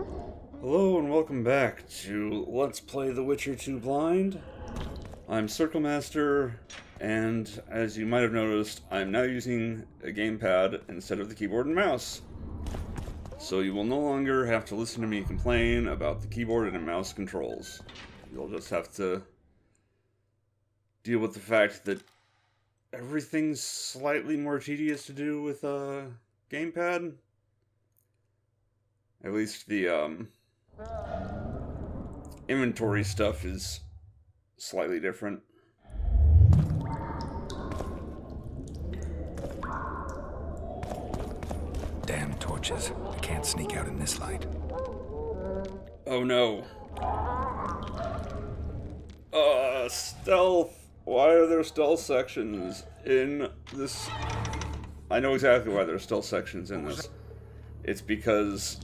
Hello and welcome back to Let's Play The Witcher 2 Blind. I'm Circle Master, and as you might have noticed, I'm now using a gamepad instead of the keyboard and mouse. So you will no longer have to listen to me complain about the keyboard and mouse controls. You'll just have to deal with the fact that everything's slightly more tedious to do with a gamepad. At least the inventory stuff is slightly different. Damn torches. I can't sneak out in this light. Oh no. Stealth. Why are there stealth sections in this? I know exactly why there's stealth sections in this. It's because,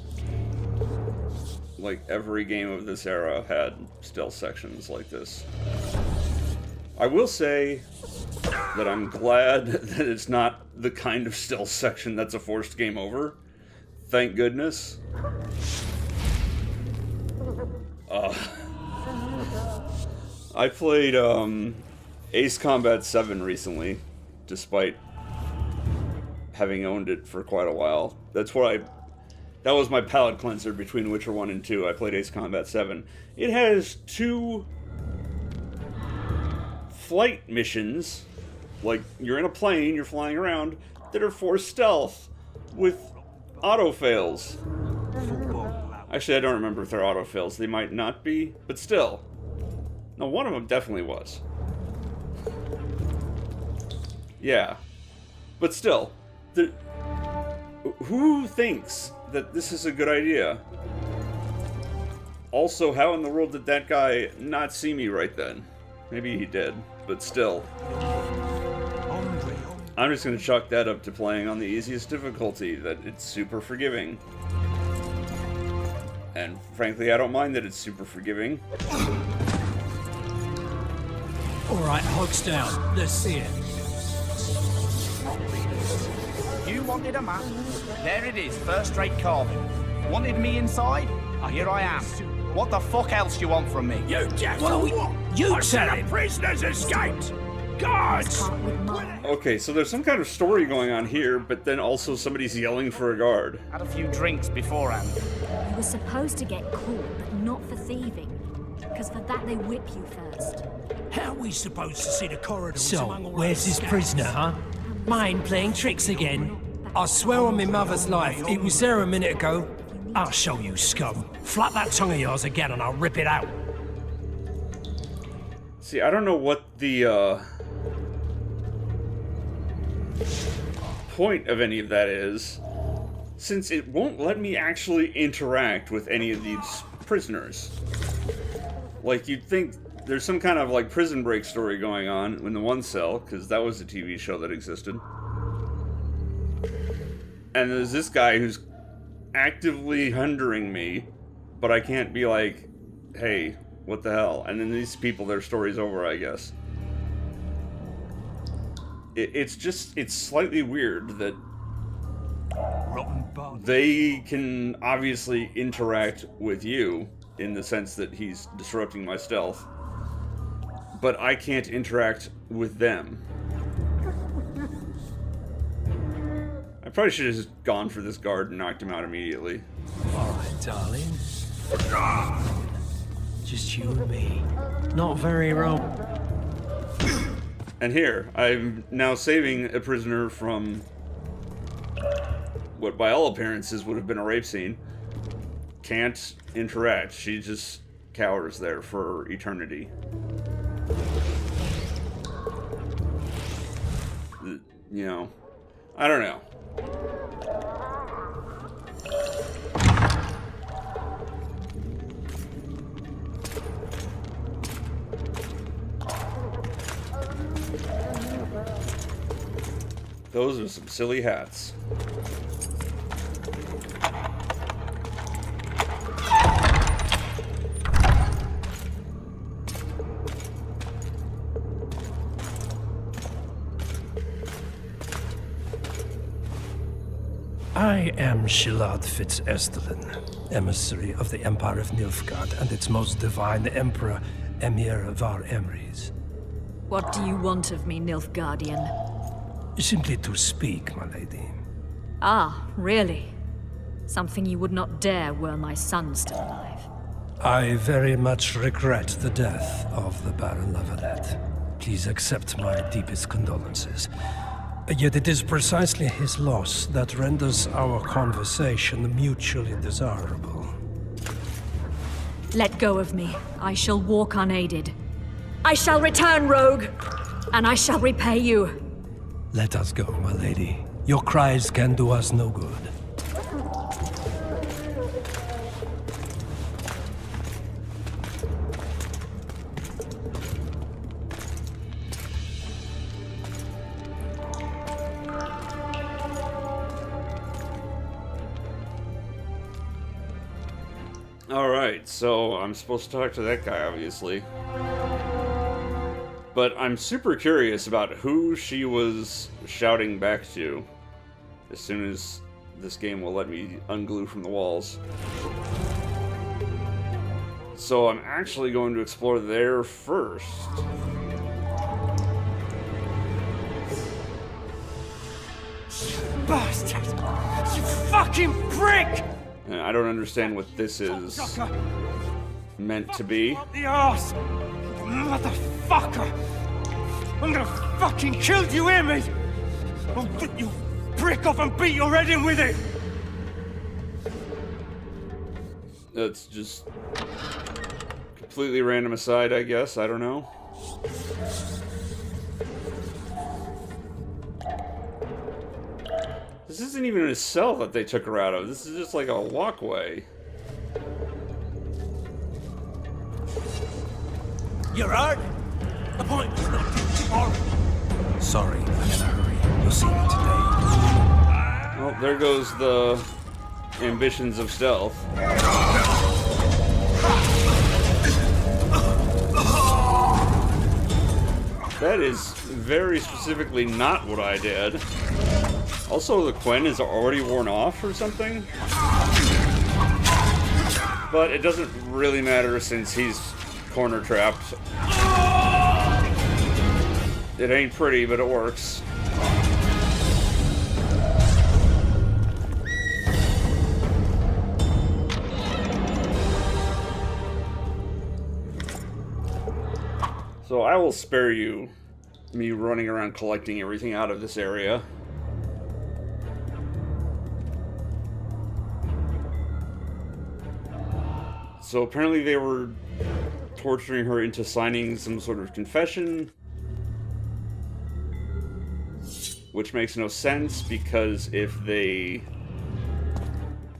like, every game of this era had stealth sections like this. I will say that I'm glad that it's not the kind of stealth section that's a forced game over. Thank goodness. I played Ace Combat 7 recently, despite having owned it for quite a while. That was my palate cleanser between Witcher 1 and 2. I played Ace Combat 7. It has 2 flight missions, like you're in a plane, you're flying around, that are for stealth with auto-fails. Actually, I don't remember if they're auto-fails. They might not be, but still. No, one of them definitely was. Yeah. But still, who thinks that this is a good idea? Also, how in the world did that guy not see me right then? Maybe he did, but still. I'm just gonna chalk that up to playing on the easiest difficulty, that it's super forgiving. And frankly, I don't mind that it's super forgiving. Alright, hogs down. Let's see it. You wanted a map? There it is, first-rate carving. Wanted me inside? Here I am. What the fuck else you want from me? You just You said it! Prisoners escaped! Guards! Okay, so there's some kind of story going on here, but then also somebody's yelling for a guard. Had a few drinks beforehand. You were supposed to get caught, but not for thieving. Because for that they whip you first. How are we supposed to see the corridors? So, where's this prisoner, huh? Mind playing tricks again? I swear on my mother's life, it was there a minute ago. I'll show you, scum. Flap that tongue of yours again and I'll rip it out. See, I don't know what the point of any of that is, since it won't let me actually interact with any of these prisoners. Like, you'd think there's some kind of, like, prison break story going on in the one cell, because that was a TV show that existed. And there's this guy who's actively hindering me, but I can't be like, hey, what the hell? And then these people, their story's over, I guess. It's slightly weird that they can obviously interact with you, in the sense that he's disrupting my stealth, but I can't interact with them. I probably should have just gone for this guard and knocked him out immediately. Alright, darling. Just you and me. Not very wrong. And here, I'm now saving a prisoner from what by all appearances would have been a rape scene. Can't interact. She just cowers there for eternity. You know, I don't know. Those are some silly hats. I am Shilad Fitz-Estelin, emissary of the Empire of Nilfgaard and its most divine Emperor, Emir Var Emrys. What do you want of me, Nilfgaardian? Simply to speak, my lady. Ah, really? Something you would not dare were my son still alive. I very much regret the death of the Baron Lavalette. Please accept my deepest condolences. Yet it is precisely his loss that renders our conversation mutually desirable. Let go of me. I shall walk unaided. I shall return, rogue! And I shall repay you. Let us go, my lady. Your cries can do us no good. Alright, so I'm supposed to talk to that guy, obviously. But I'm super curious about who she was shouting back to as soon as this game will let me unglue from the walls. So I'm actually going to explore there first. Bastard! You fucking prick! And I don't understand what this is meant to be. Up the arse! Motherfucker! I'm gonna fucking kill you, hear me? I'll rip you prick off and beat your head in with it! That's just completely random aside, I guess. I don't know. This isn't even a cell that they took her out of. This is just like a walkway. You're hurt? The point was not tomorrow. Sorry, I'm in a hurry. You'll see me today. Well, there goes the ambitions of stealth. That is very specifically not what I did. Also, the Quen is already worn off or something. But it doesn't really matter since he's corner trapped. It ain't pretty, but it works. So I will spare you me running around collecting everything out of this area. So apparently they were torturing her into signing some sort of confession, which makes no sense because if they,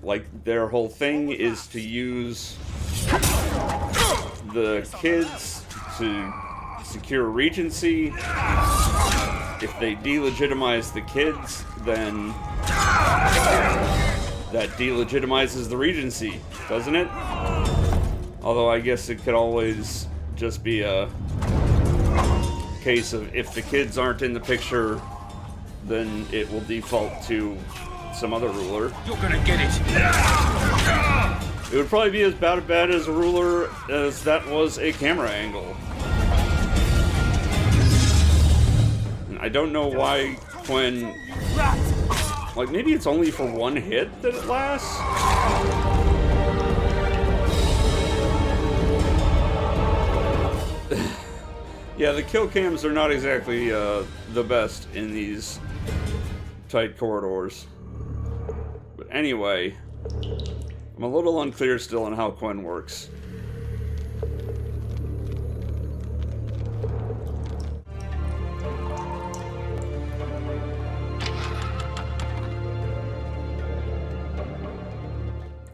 like, their whole thing is to use the kids to secure regency, if they delegitimize the kids, then that delegitimizes the regency, doesn't it? Although I guess it could always just be a case of if the kids aren't in the picture, then it will default to some other ruler. You're gonna get it! It would probably be as bad as a ruler as that was a camera angle. And I don't know why when... Like, maybe it's only for one hit that it lasts? Yeah, the kill cams are not exactly the best in these tight corridors. But anyway, I'm a little unclear still on how Quen works.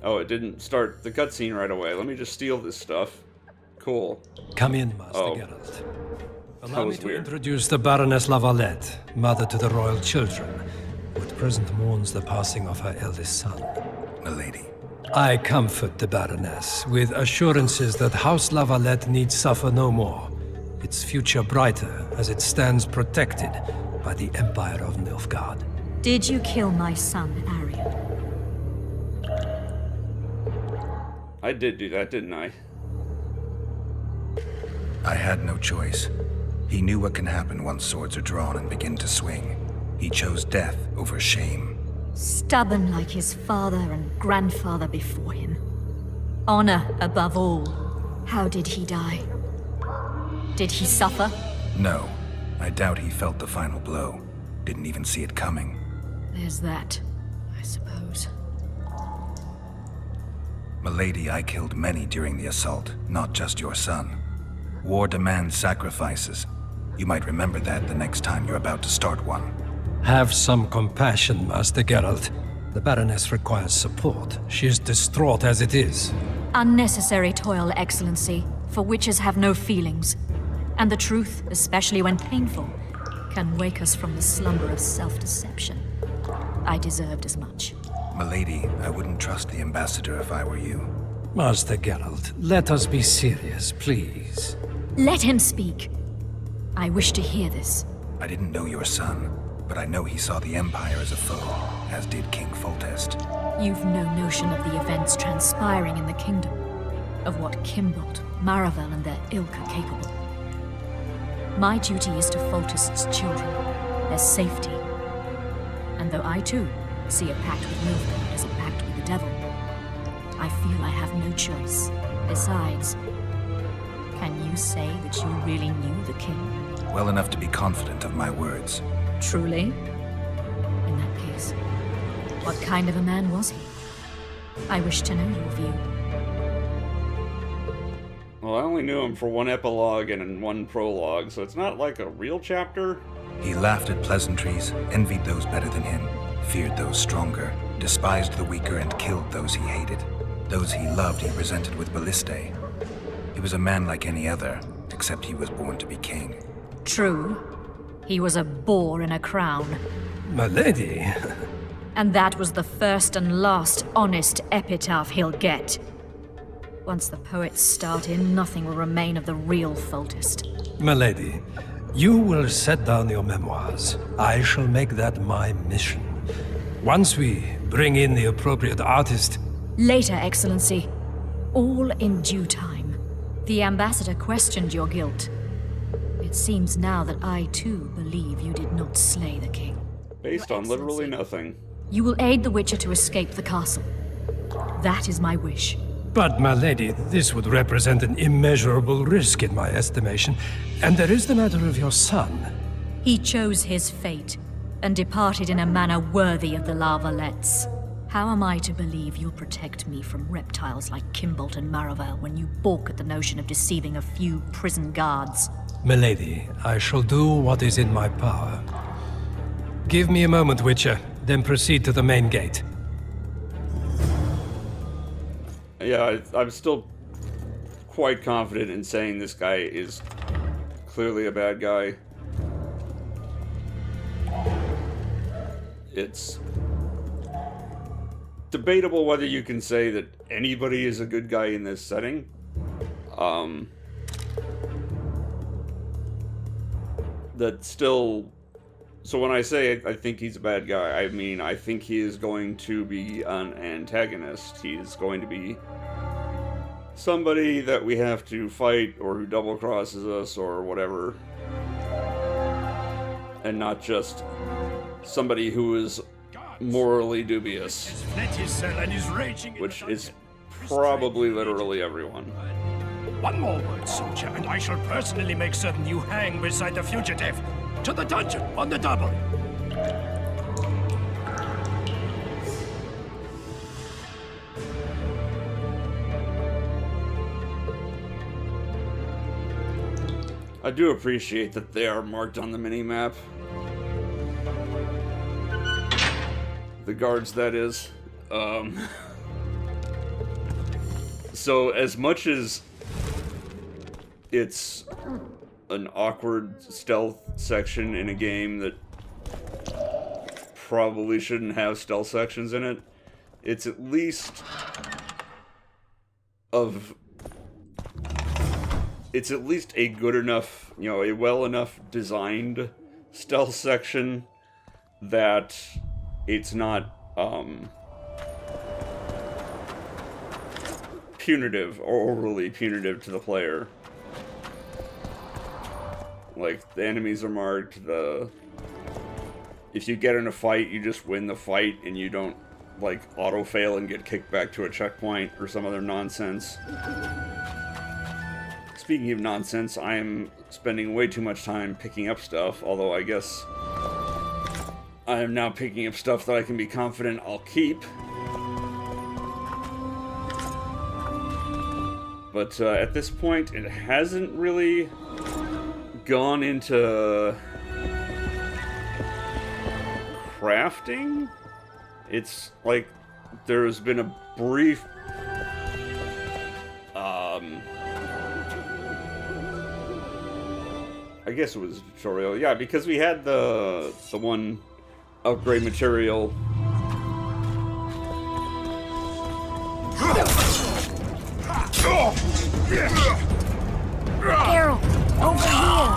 Oh, it didn't start the cutscene right away. Let me just steal this stuff. Cool. Come in, Master Oh. Geralt. That Allow me was to weird. introduce the Baroness Lavalette, mother to the royal children, who at present mourns the passing of her eldest son. Milady. I comfort the Baroness with assurances that House Lavalette need suffer no more, its future brighter as it stands protected by the Empire of Nilfgaard. Did you kill my son, Arian? I did do that, didn't I? I had no choice. He knew what can happen once swords are drawn and begin to swing. He chose death over shame. Stubborn like his father and grandfather before him. Honor above all. How did he die? Did he suffer? No, I doubt he felt the final blow. Didn't even see it coming. There's that, I suppose. Milady, I killed many during the assault, not just your son. War demands sacrifices. You might remember that the next time you're about to start one. Have some compassion, Master Geralt. The Baroness requires support. She is distraught as it is. Unnecessary toil, Excellency, for witches have no feelings. And the truth, especially when painful, can wake us from the slumber of self-deception. I deserved as much. Milady, I wouldn't trust the ambassador if I were you. Master Geralt, let us be serious, please. Let him speak. I wish to hear this. I didn't know your son, but I know he saw the Empire as a foe, as did King Foltest. You've no notion of the events transpiring in the kingdom, of what Kimbolt, Maravel, and their ilk are capable. My duty is to Foltest's children, their safety. And though I too see a pact with Nilfgaard as a pact with the devil, I feel I have no choice. Besides, can you say that you really knew the king? Well enough to be confident of my words. Truly? In that case, what kind of a man was he? I wish to know your view. Well, I only knew him for one epilogue and one prologue, so it's not like a real chapter. He laughed at pleasantries, envied those better than him, feared those stronger, despised the weaker, and killed those he hated. Those he loved he resented with ballistae. He was a man like any other, except he was born to be king. True. He was a boar in a crown. Milady. And that was the first and last honest epitaph he'll get. Once the poets start in, nothing will remain of the real Foltest. Milady, you will set down your memoirs. I shall make that my mission. Once we bring in the appropriate artist... Later, Excellency. All in due time. The ambassador questioned your guilt. It seems now that I, too, believe you did not slay the king. Based on literally nothing. You will aid the Witcher to escape the castle. That is my wish. But, my lady, this would represent an immeasurable risk in my estimation. And there is the matter of your son. He chose his fate, and departed in a manner worthy of the Lavalets. How am I to believe you'll protect me from reptiles like Kimbolt and Maravel when you balk at the notion of deceiving a few prison guards? Milady, I shall do what is in my power. Give me a moment, Witcher, then proceed to the main gate. Yeah, I'm still quite confident in saying this guy is clearly a bad guy. It's debatable whether you can say that anybody is a good guy in this setting. That still... So when I say I think he's a bad guy, I mean I think he is going to be an antagonist. He's going to be somebody that we have to fight, or who double crosses us, or whatever. And not just somebody who is morally dubious. Which is probably literally everyone. One more word, soldier, and I shall personally make certain you hang beside the fugitive. To the dungeon, on the double. I do appreciate that they are marked on the mini-map. The guards, that is. So, as much as it's an awkward stealth section in a game that probably shouldn't have stealth sections in it, it's at least a good enough, a well enough designed stealth section that it's not punitive or overly punitive to the player. Like, the enemies are marked, if you get in a fight, you just win the fight, and you don't, like, auto-fail and get kicked back to a checkpoint or some other nonsense. Speaking of nonsense, I am spending way too much time picking up stuff, although I guess I am now picking up stuff that I can be confident I'll keep. But at this point, it hasn't really gone into crafting. It's like there's been a brief I guess it was a tutorial. Yeah, because we had the one upgrade material. Errol, over here!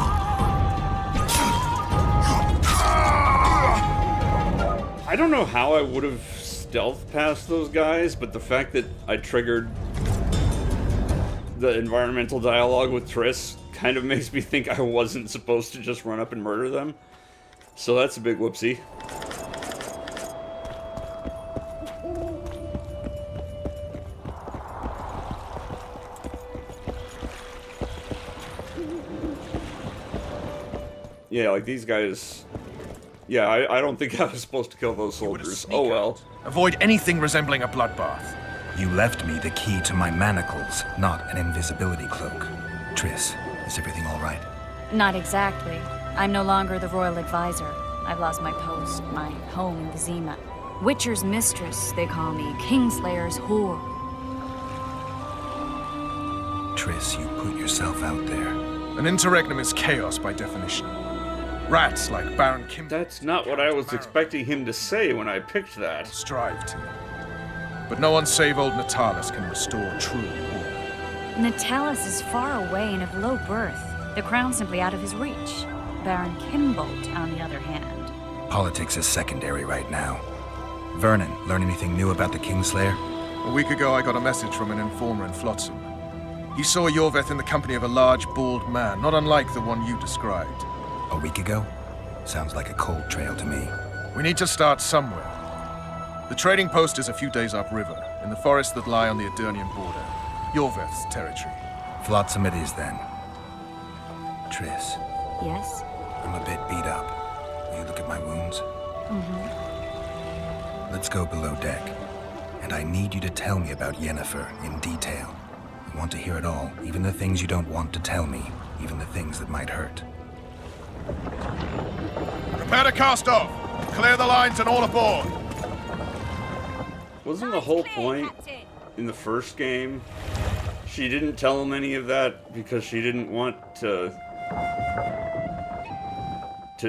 I don't know how I would have stealthed past those guys, but the fact that I triggered the environmental dialogue with Triss kind of makes me think I wasn't supposed to just run up and murder them. So that's a big whoopsie. Yeah, like these guys... Yeah, I don't think I was supposed to kill those soldiers. Oh well. Avoid anything resembling a bloodbath. You left me the key to my manacles, not an invisibility cloak. Triss, is everything all right? Not exactly. I'm no longer the royal advisor. I've lost my post, my home in Vizima. Witcher's mistress, they call me. Kingslayer's whore. Triss, you put yourself out there. An interregnum is chaos by definition. Rats like Baron Kim... That's not what I was expecting him to say when I picked that. strive to. But no one save old Natalis can restore true order. Natalis is far away and of low birth. The crown's simply out of his reach. Baron Kimbolt, on the other hand. Politics is secondary right now. Vernon, learn anything new about the Kingslayer? A week ago, I got a message from an informer in Flotsam. He saw Yorveth in the company of a large, bald man, not unlike the one you described. A week ago? Sounds like a cold trail to me. We need to start somewhere. The trading post is a few days upriver, in the forests that lie on the Edirnian border. Yorveth's territory. Flotsam it is, then. Triss, Yes? I'm a bit beat up. Will you look at my wounds? Mm-hmm. Let's go below deck. And I need you to tell me about Yennefer in detail. I want to hear it all, even the things you don't want to tell me, even the things that might hurt. Prepare to cast off! Clear the lines and all aboard! Wasn't the whole point in the first game? She didn't tell him any of that because she didn't want to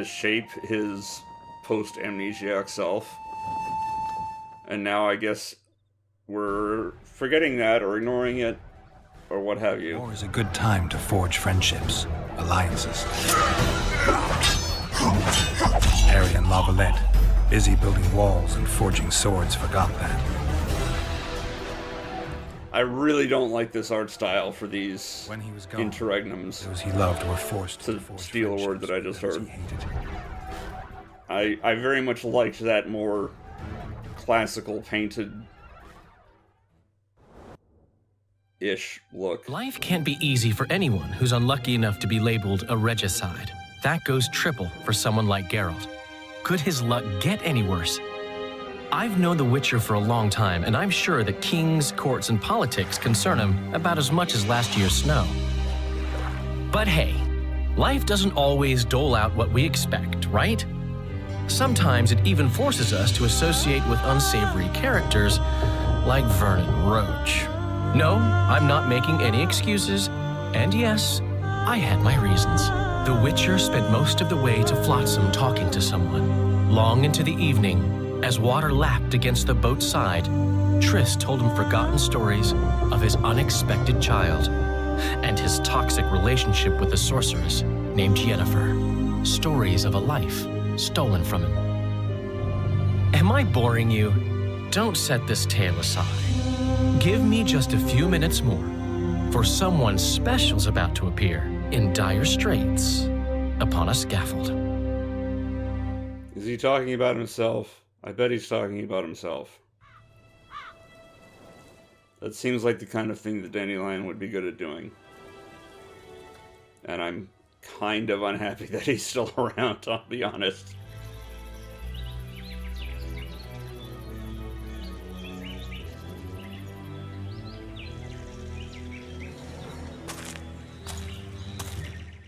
shape his post-amnesiac self. And now I guess we're forgetting that or ignoring it or what have you. War is a good time to forge friendships, alliances. Harry and Lavalette, busy building walls and forging swords, forgot that. I really don't like this art style for these When he was gone, interregnums. those he loved were forced To forge steal a word that I just friendships heard. with those he hated. I very much liked that more classical painted-ish look. Life can't be easy for anyone who's unlucky enough to be labeled a regicide. That goes triple for someone like Geralt. Could his luck get any worse? I've known The Witcher for a long time, and I'm sure that kings, courts, and politics concern him about as much as last year's snow. But hey, life doesn't always dole out what we expect, right? Sometimes it even forces us to associate with unsavory characters like Vernon Roach. No, I'm not making any excuses, and yes, I had my reasons. The Witcher spent most of the way to Flotsam talking to someone. Long into the evening, as water lapped against the boat's side, Triss told him forgotten stories of his unexpected child and his toxic relationship with a sorceress named Yennefer. Stories of a life stolen from him. Am I boring you? Don't set this tale aside. Give me just a few minutes more, for someone special's about to appear in dire straits upon a scaffold. Is he talking about himself? I bet he's talking about himself. That seems like the kind of thing that Dandelion would be good at doing. And I'm kind of unhappy that he's still around, I'll be honest.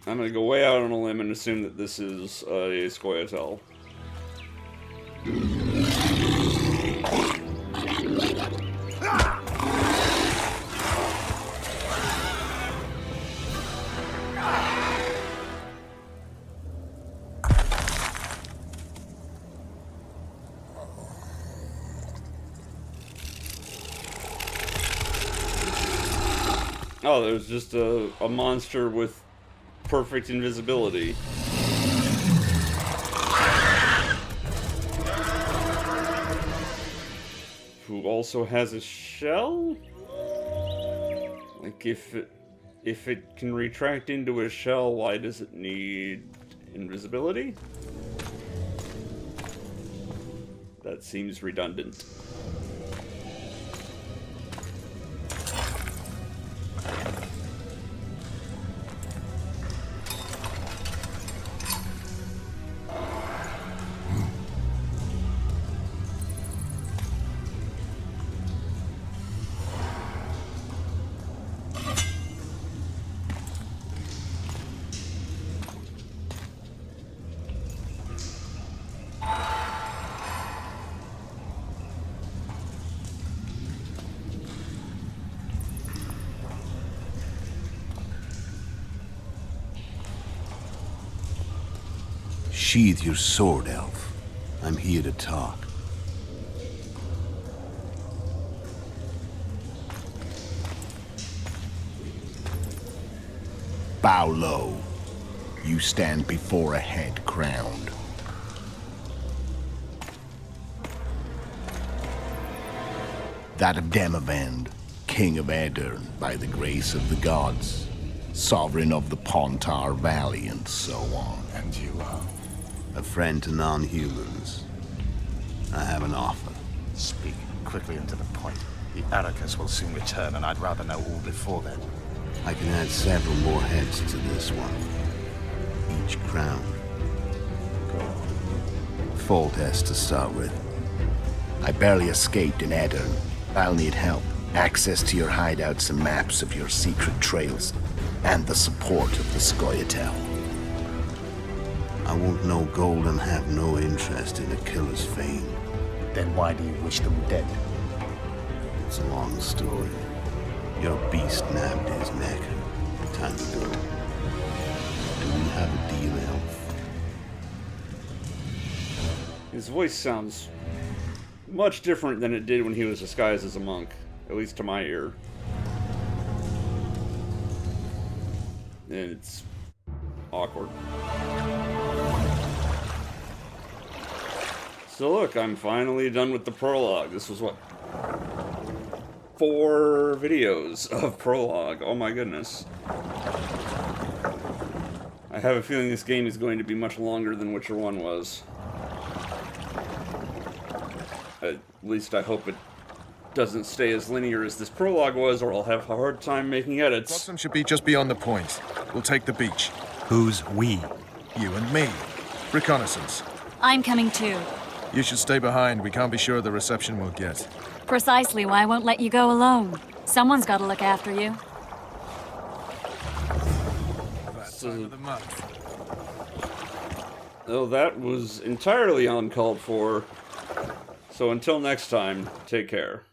I'm gonna go way out on a limb and assume that this is a Scoia'tael. Oh, there's just a monster with perfect invisibility. Who also has a shell? Like, if it can retract into a shell, why does it need invisibility? That seems redundant. Sheathe your sword, elf. I'm here to talk. Bow low. You stand before a head crowned. That of Demavend, king of Aedirn by the grace of the gods, sovereign of the Pontar Valley, and so on. And you are? A friend to non-humans. I have an offer. Speak quickly and to the point. The Arrakis will soon return, and I'd rather know all before then. I can add several more heads to this one. Each crown. Foltest to start with. I barely escaped in Aedirn. I'll need help. Access to your hideouts and maps of your secret trails. And the support of the Scoia'tael. I want no gold and have no interest in a killer's fame. Then why do you wish them dead? It's a long story. Your beast nabbed his neck. Time to go. Do we have a deal, elf? His voice sounds much different than it did when he was disguised as a monk, at least to my ear. And it's awkward. So look, I'm finally done with the prologue. This was what? 4 videos of prologue. Oh my goodness. I have a feeling this game is going to be much longer than Witcher 1 was. At least I hope it doesn't stay as linear as this prologue was, or I'll have a hard time making edits. Watson should be just beyond the point. We'll take the beach. Who's we? You and me. Reconnaissance. I'm coming too. You should stay behind. We can't be sure of the reception we'll get. Precisely why I won't let you go alone. Someone's got to look after you. That time of the month. Oh, that was entirely uncalled for. So until next time, take care.